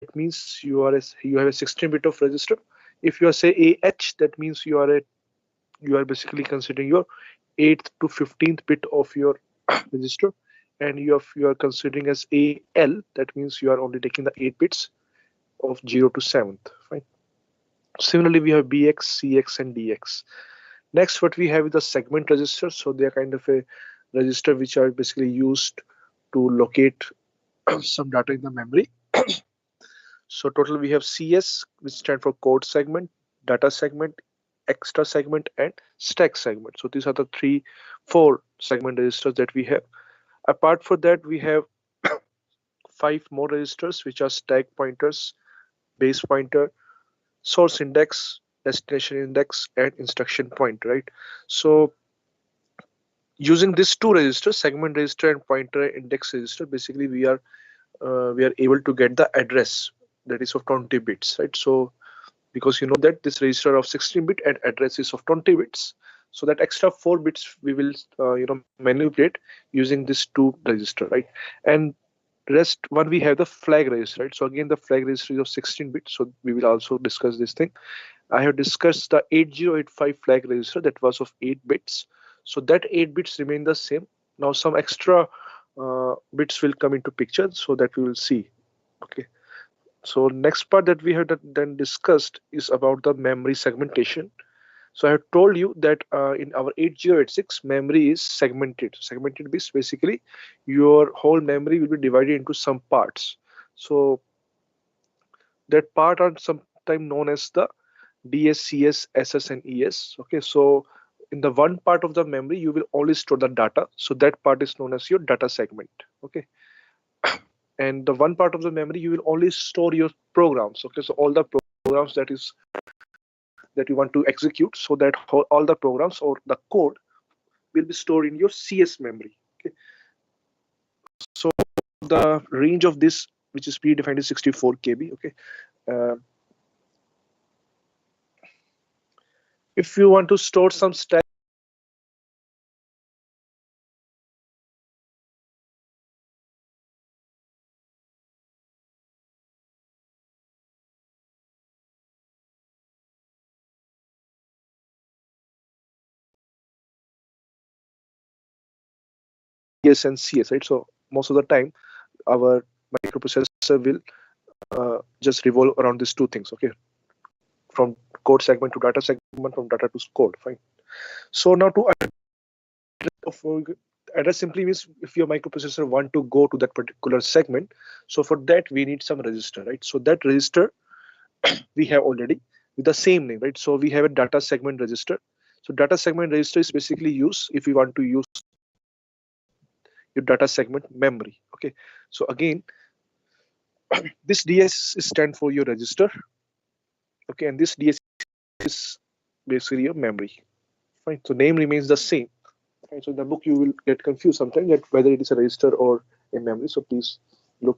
that means you have a 16-bit of register. If you are say AH, that means you are basically considering your 8th to 15th bit of your register, and you are considering as AL, that means you are only taking the 8 bits of 0 to 7th. Fine. Similarly, we have BX, CX, and DX. Next, what we have is the segment register. So they are kind of a register which are basically used to locate some data in the memory. So total we have CS, which stand for code segment, data segment, extra segment, and stack segment. So these are the four segment registers that we have. Apart from that, we have 5 more registers, which are stack pointers, base pointer, source index, destination index, and instruction point, right? So using these two registers, segment register and pointer index register, basically we are able to get the address that is of 20 bits, right? So because you know that this register of 16-bit and address is of 20 bits, so that extra 4 bits we will manipulate using this two register, right? And rest one we have the flag register, right? So again the flag register is of 16 bits, so we will also discuss this thing. I have discussed the 8085 flag register that was of 8 bits, so that 8 bits remain the same. Now some extra bits will come into picture, so that we will see. Okay, so next part that we have then discussed is about the memory segmentation. So I have told you that in our 8086 memory is segmented. Segmented means basically your whole memory will be divided into some parts. So that part are sometimes known as the DS, CS, SS, and ES. Okay, so in the one part of the memory you will only store the data. So that part is known as your data segment. Okay, and the one part of the memory you will only store your programs. Okay, so all the programs that you want to execute, so that all the programs or the code will be stored in your CS memory. Okay, so the range of this, which is predefined, is 64 KB. Okay, uh, if you want to store some stack CS and CS, right? So most of the time our microprocessor will just revolve around these two things. Okay, from code segment to data segment, from data to code. Fine. So now to address simply means if your microprocessor want to go to that particular segment, so for that we need some register, right? So that register we have already with the same name, right? So we have a data segment register. So data segment register is basically used if you want to use your data segment memory. Okay, so again this DS stand for your register. Okay, and this DS is basically your memory. Fine, so name remains the same. Fine, so in the book you will get confused sometimes that whether it is a register or a memory, so please look